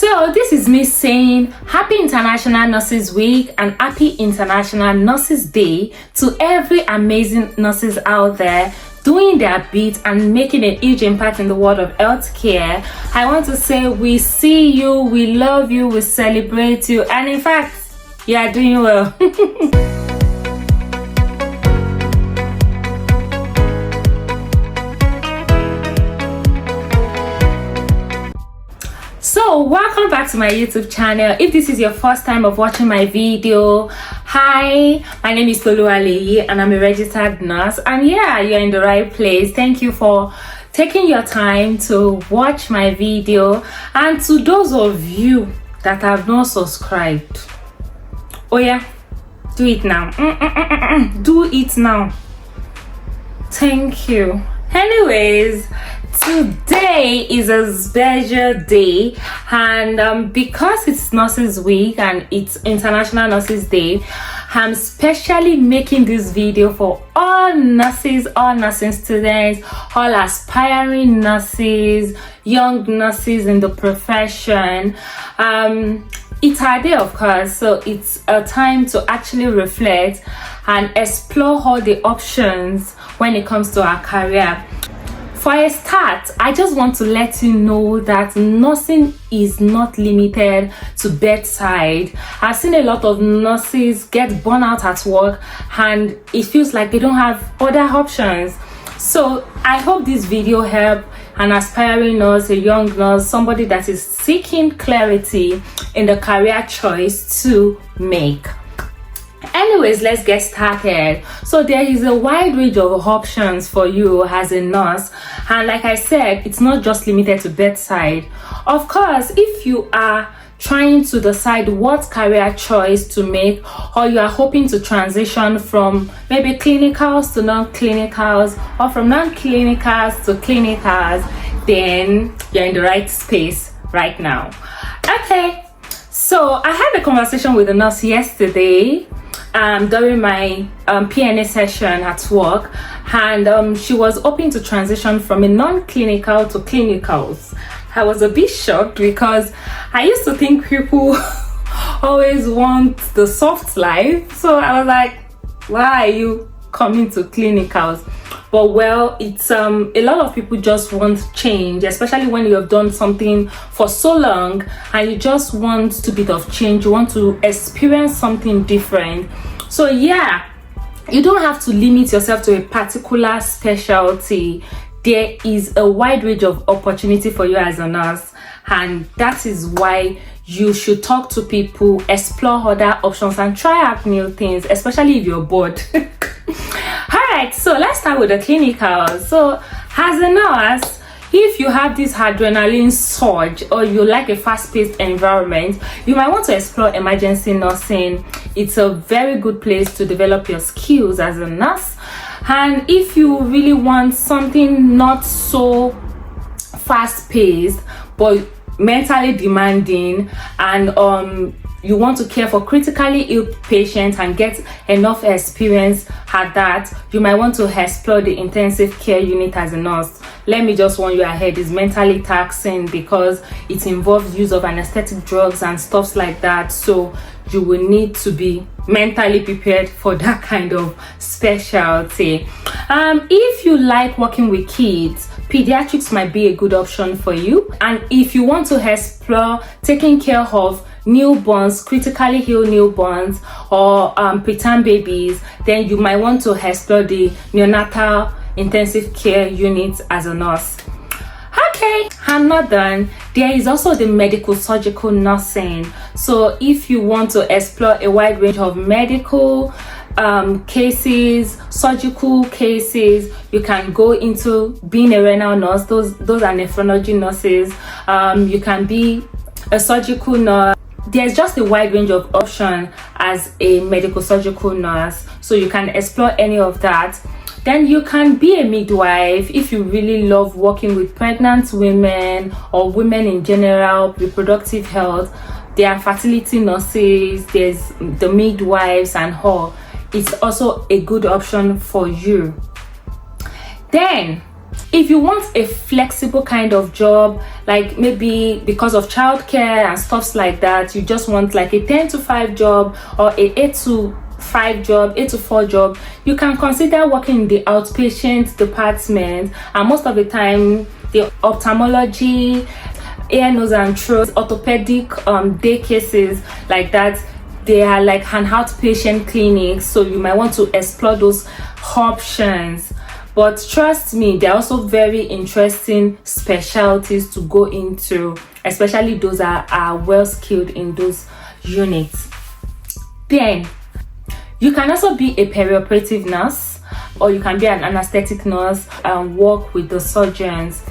So this is me saying Happy International Nurses Week and Happy International Nurses Day to every amazing nurses out there doing their bit and making a huge impact in the world of healthcare. I want to say we see you, we love you, we celebrate you, and in fact, you are doing well. So welcome back to my YouTube channel. If this is your first time of watching my video, hi, my name is Toluwaleyi and I'm a registered nurse, and yeah, you're in the right place. Thank you for taking your time to watch my video. And to those of you that have not subscribed, oh yeah, do it now. Do it now. Thank you. Anyways, today is a special day, and because it's Nurses Week and it's International Nurses Day, I'm specially making this video for all nurses, all nursing students, all aspiring nurses, young nurses in the profession. It's our day, of course, so it's a time to actually reflect and explore all the options when it comes to our career. For a start, I just want to let you know that nursing is not limited to bedside. I've seen a lot of nurses get burnt out at work and it feels like they don't have other options. So I hope this video helps an aspiring nurse, a young nurse, somebody that is seeking clarity in the career choice to make. Anyways, let's get started. So there is a wide range of options for you as a nurse, and like I said, it's not just limited to bedside. Of course, if you are trying to decide what career choice to make, or you are hoping to transition from maybe clinicals to non-clinicals, or from non-clinicals to clinicals, then you're in the right space right now. Okay, so I had a conversation with a nurse yesterday during my PNA session at work, and she was hoping to transition from a non-clinical to clinicals. I was a bit shocked because I used to think people always want the soft life, so I was like, why are you coming to clinicals? But well, it's a lot of people just want change, especially when you have done something for so long and you just want a bit of change, you want to experience something different. So yeah, you don't have to limit yourself to a particular specialty. There is a wide range of opportunity for you as a nurse, and that is why you should talk to people, explore other options, and try out new things, especially if you're bored. Alright, so let's start with the clinical. So as a nurse, if you have this adrenaline surge or you like a fast-paced environment, you might want to explore emergency nursing. It's a very good place to develop your skills as a nurse. And if you really want something not so fast-paced but mentally demanding, and you want to care for critically ill patients and get enough experience at that, you might want to explore the intensive care unit as a nurse. Let me just warn you ahead, it's mentally taxing because it involves use of anesthetic drugs and stuff like that, so you will need to be mentally prepared for that kind of specialty. If you like working with kids, pediatrics might be a good option for you. And if you want to explore taking care of newborns, critically ill newborns, or preterm babies, then you might want to explore the neonatal intensive care unit as a nurse. Okay, I'm not done. There is also the medical surgical nursing. So if you want to explore a wide range of medical cases, surgical cases, you can go into being a renal nurse. Those are nephrology nurses. You can be a surgical nurse. There's just a wide range of options as a medical surgical nurse, so you can explore any of that. Then you can be a midwife if you really love working with pregnant women or women in general, reproductive health. There are fertility nurses, there's the midwives and all. It's also a good option for you. Then If you want a flexible kind of job, like maybe because of childcare and stuffs like that, you just want like a 10 to 5 job or a 8 to 5 job, 8 to 4 job, you can consider working in the outpatient department. And most of the time, the ophthalmology, ear, nose and throat, orthopedic day cases like that, they are like an outpatient clinics, so you might want to explore those options. But trust me, they're also very interesting specialties to go into, especially those that are well skilled in those units. Then you can also be a perioperative nurse, or you can be an anesthetic nurse and work with the surgeons.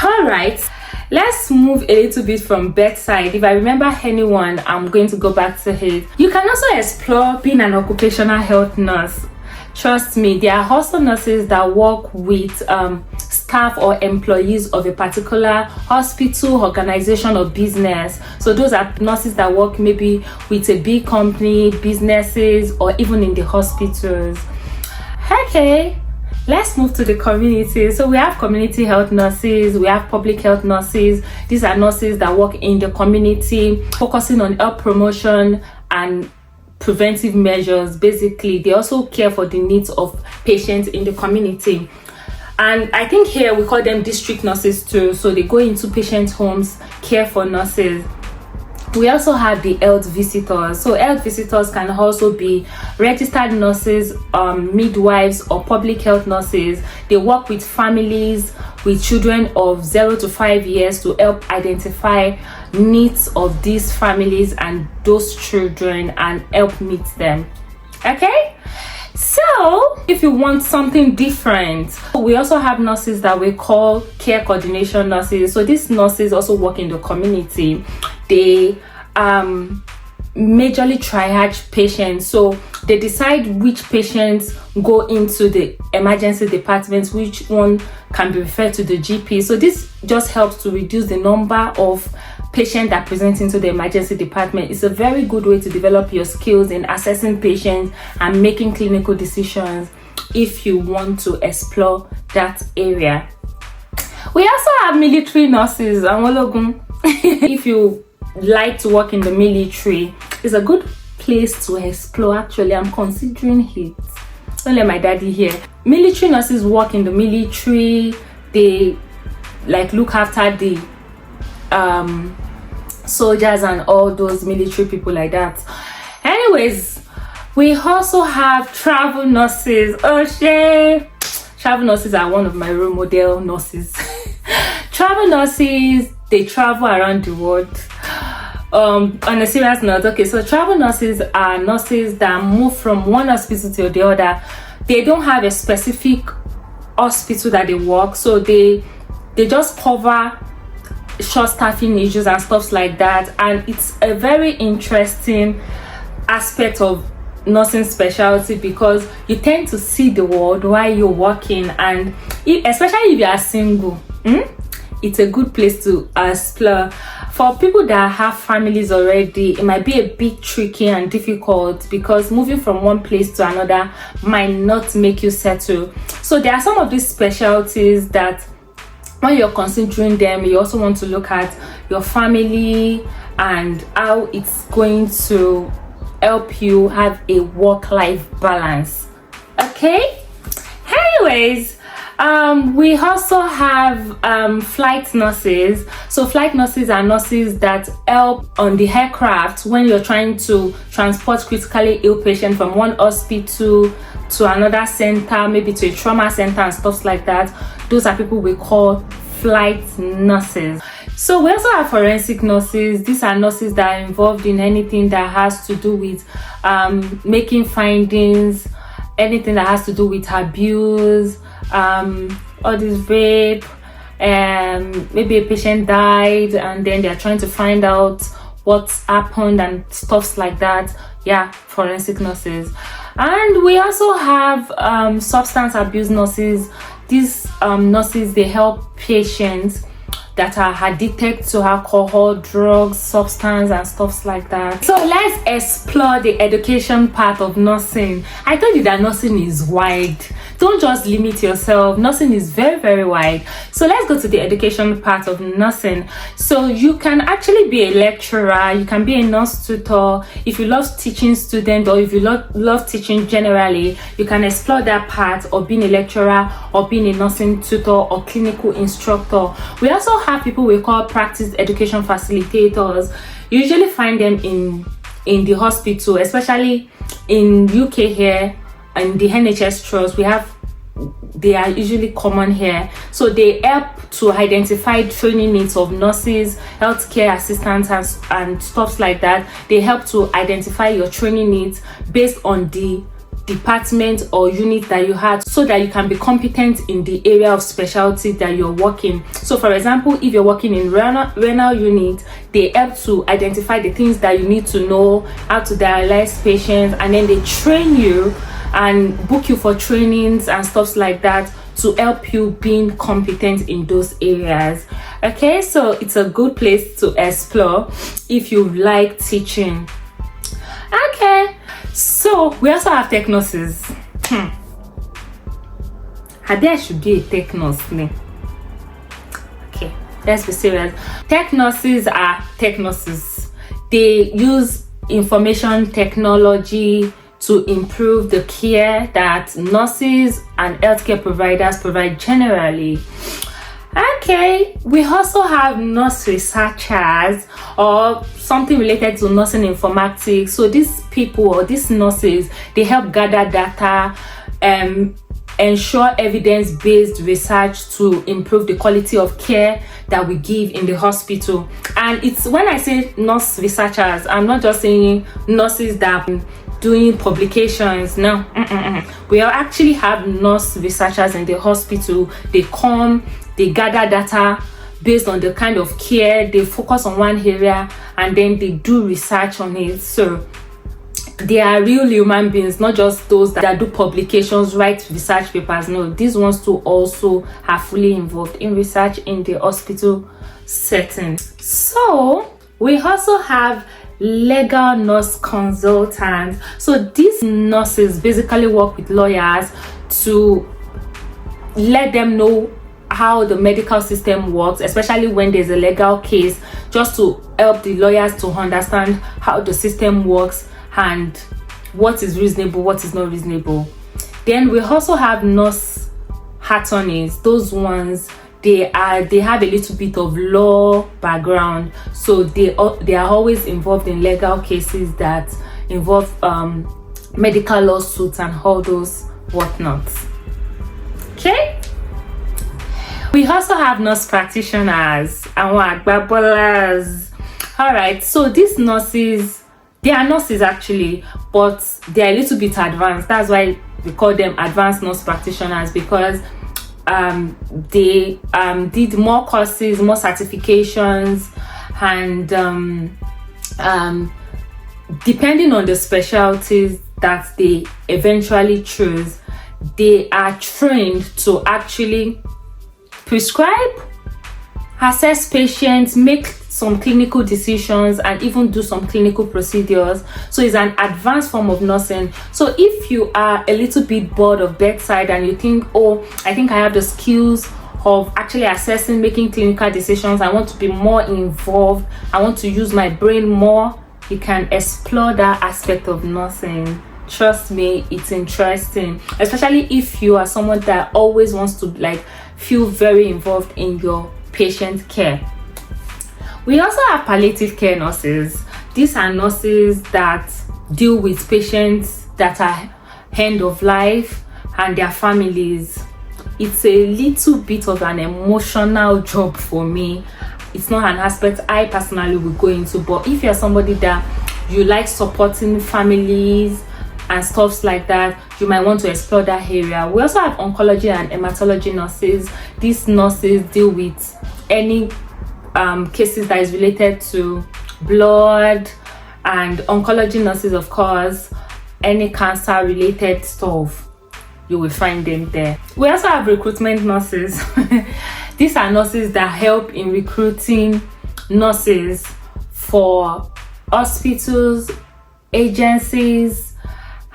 All right, let's move a little bit from bedside. If I remember anyone, I'm going to go back to it. You can also explore being an occupational health nurse. Trust me, there are also nurses that work with staff or employees of a particular hospital, organization, or business. So those are nurses that work maybe with a big company, businesses, or even in the hospitals. Okay, let's move to the community. So we have community health nurses, we have public health nurses. These are nurses that work in the community, focusing on health promotion and preventive measures. Basically, they also care for the needs of patients in the community. And I think here we call them district nurses too. So they go into patient homes, care for nurses. We also have the health visitors. So health visitors can also be registered nurses, midwives, or public health nurses. They work with families with children of 0 to 5 years to help identify needs of these families and those children and help meet them. Okay, so if you want something different, we also have nurses that we call care coordination nurses. So these nurses also work in the community. They majorly triage patients, so they decide which patients go into the emergency department, which one can be referred to the GP. So this just helps to reduce the number of patients that present into the emergency department. It's a very good way to develop your skills in assessing patients and making clinical decisions if you want to explore that area. We also have military nurses. If you like to work in the military, it's a good place to explore. Actually, I'm considering it. Don't let my daddy hear. Military nurses work in the military. They like look after the soldiers and all those military people like that. Anyways, we also have travel nurses. Oh shit, travel nurses are one of my role model nurses. Travel nurses, they travel around the world. On a serious note, okay, so travel nurses are nurses that move from one hospital to the other. They don't have a specific hospital that they work, so they just cover short staffing issues and stuff like that. And it's a very interesting aspect of nursing specialty because you tend to see the world while you're working, and especially if you are single, it's a good place to explore. For people that have families already, it might be a bit tricky and difficult because moving from one place to another might not make you settle. So there are some of these specialties that when you're considering them, you also want to look at your family and how it's going to help you have a work-life balance. Okay? Anyways, we also have flight nurses. So flight nurses are nurses that help on the aircraft when you're trying to transport critically ill patients from one hospital to another center, maybe to a trauma center and stuff like that. Those are people we call flight nurses. So we also have forensic nurses. These are nurses that are involved in anything that has to do with making findings, anything that has to do with abuse, all this rape, maybe a patient died and then they're trying to find out what's happened and stuffs like that. Yeah, forensic nurses. And we also have substance abuse nurses. These nurses, they help patients that are addicted to alcohol, drugs, substance, and stuff like that. So let's explore the education part of nursing. I told you that nursing is wide. Don't just limit yourself. Nursing is very, very wide. So let's go to the education part of nursing. So you can actually be a lecturer, you can be a nurse tutor. If you love teaching students, or if you love teaching generally, you can explore that part of being a lecturer or being a nursing tutor or clinical instructor. We also have people we call practice education facilitators. You usually find them in the hospital, especially in UK here, and the NHS trust. They are usually common here. So they help to identify training needs of nurses, healthcare assistants, and stuff like that. They help to identify your training needs based on the department or unit that you had, so that you can be competent in the area of specialty that you're working. So for example, if you're working in renal unit, they help to identify the things that you need to know, how to dialyze patients, and then they train you and book you for trainings and stuff like that to help you being competent in those areas. Okay, so it's a good place to explore if you like teaching. Okay, so we also have tech nurses. There should be a tech nurse. Okay, let's be serious. Tech nurses are tech nurses. They use information technology to improve the care that nurses and healthcare providers provide generally. Okay, we also have nurse researchers, or something related to nursing informatics. So these people, or these nurses, they help gather data, ensure evidence-based research to improve the quality of care that we give in the hospital. And it's, when I say nurse researchers, I'm not just saying nurses that doing publications. No, we actually have nurse researchers in the hospital. They come, they gather data based on the kind of care, they focus on one area, and then they do research on it. So they are real human beings, not just those that do publications, write research papers. No, these ones too also are fully involved in research in the hospital setting. So we also have legal nurse consultants. So these nurses basically work with lawyers to let them know how the medical system works, especially when there's a legal case, just to help the lawyers to understand how the system works and what is reasonable, what is not reasonable. Then we also have nurse attorneys. Those ones, they have a little bit of law background, so they are always involved in legal cases that involve medical lawsuits and all those whatnots. Okay, we also have nurse practitioners and agbabolas. All right, so these nurses, they are nurses actually, but they are a little bit advanced. That's why we call them advanced nurse practitioners, because they did more courses, more certifications, and depending on the specialties that they eventually choose, they are trained to actually prescribe, assess patients, make some clinical decisions, and even do some clinical procedures. So it's an advanced form of nursing. So if you are a little bit bored of bedside and you think, oh, I think I have the skills of actually assessing, making clinical decisions, I want to be more involved, I want to use my brain more, you can explore that aspect of nursing. Trust me, it's interesting, especially if you are someone that always wants to feel very involved in your patient care. We also have palliative care nurses. These are nurses that deal with patients that are end of life and their families. It's a little bit of an emotional job for me. It's not an aspect I personally will go into, but if you're somebody that you like supporting families and stuff like that, you might want to explore that area. We also have oncology and hematology nurses. These nurses deal with any cases that is related to blood, and oncology nurses, of course, any cancer related stuff, you will find them there. We also have recruitment nurses. These are nurses that help in recruiting nurses for hospitals, agencies,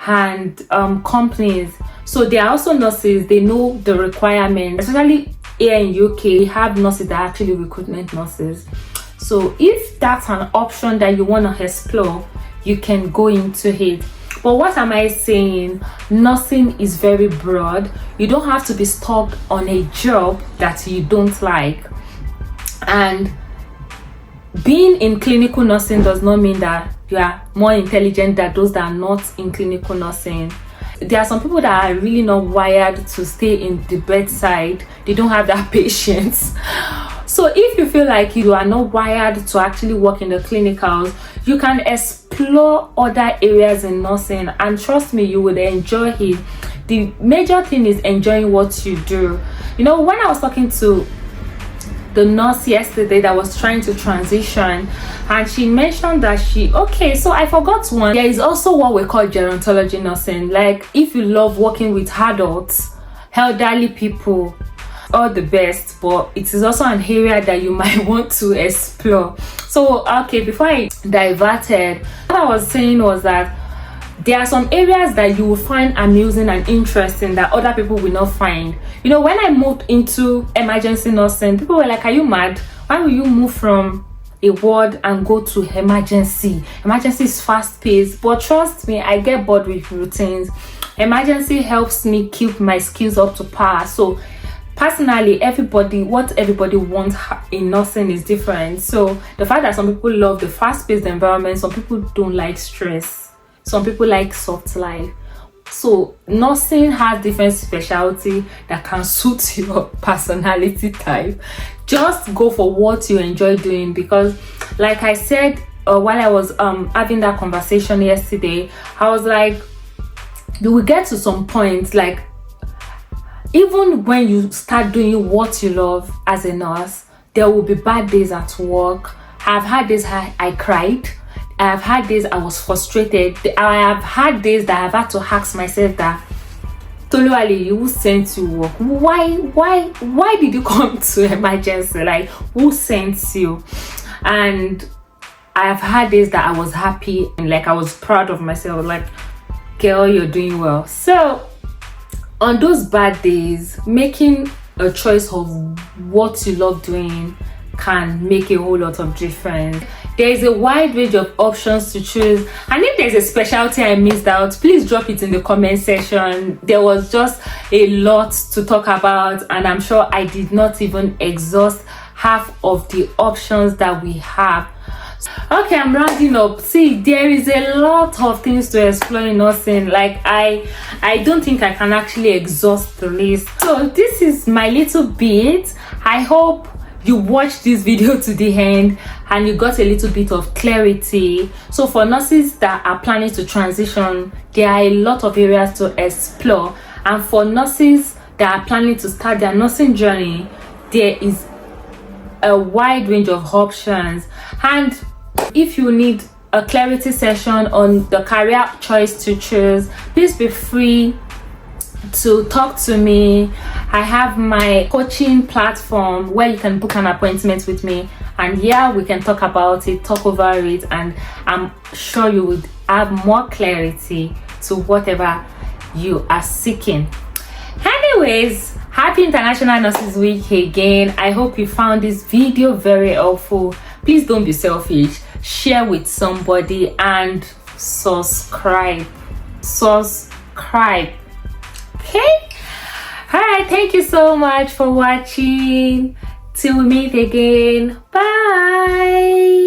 and companies. So they are also nurses, they know the requirements. Especially here in UK, we have nurses that are actually recruitment nurses. So if that's an option that you want to explore, you can go into it. But what am I saying? Nursing is very broad. You don't have to be stuck on a job that you don't like. And being in clinical nursing does not mean that you are more intelligent than those that are not in clinical nursing. There are some people that are really not wired to stay in the bedside. They don't have that patience. So if you feel like you are not wired to actually work in the clinicals, you can explore other areas in nursing, and trust me, you will enjoy it. The major thing is enjoying what you do. You know, when I was talking to the nurse yesterday that was trying to transition, and she mentioned that so I forgot one. There is also what we call gerontology nursing. Like, if you love working with adults, elderly people, all the best, but it is also an area that you might want to explore. So okay, before I diverted, what I was saying was that there are some areas that you will find amusing and interesting that other people will not find. You know, when I moved into emergency nursing, people were like, are you mad? Why will you move from a ward and go to emergency? Emergency is fast paced, but trust me, I get bored with routines. Emergency helps me keep my skills up to par. So personally, what everybody wants in nursing is different. So the fact that some people love the fast-paced environment, some people don't like stress, some people like soft life. So nursing has different specialty that can suit your personality type. Just go for what you enjoy doing, because like I said while I was having that conversation yesterday, I was like, you will get to some point, like, even when you start doing what you love as a nurse, there will be bad days at work. I've had days I cried. I've had days I was frustrated. I have had days that I've had to ask myself that, Toluwale, who sent you work? Why did you come to emergency? Like, who sent you? And I have had days that I was happy and like I was proud of myself. Like, girl, you're doing well. So on those bad days, making a choice of what you love doing can make a whole lot of difference. There is a wide range of options to choose, and if there's a specialty I missed out, please drop it in the comment section. There was just a lot to talk about, and I'm sure I did not even exhaust half of the options that we have. Okay, I'm rounding up. See, there is a lot of things to explore in nursing. Like, I don't think I can actually exhaust the list. So this is my little bit. I hope you watched this video to the end and you got a little bit of clarity. So for nurses that are planning to transition, there are a lot of areas to explore, and for nurses that are planning to start their nursing journey, there is a wide range of options. And if you need a clarity session on the career choice to choose, please be free to talk to me. I have my coaching platform where you can book an appointment with me, and yeah, we can talk about it, talk over it, and I'm sure you would have more clarity to whatever you are seeking. Anyways, happy International Nurses Week again. I hope you found this video very helpful. Please don't be selfish. Share with somebody and subscribe. Okay? Alright, thank you so much for watching. Till we meet again. Bye.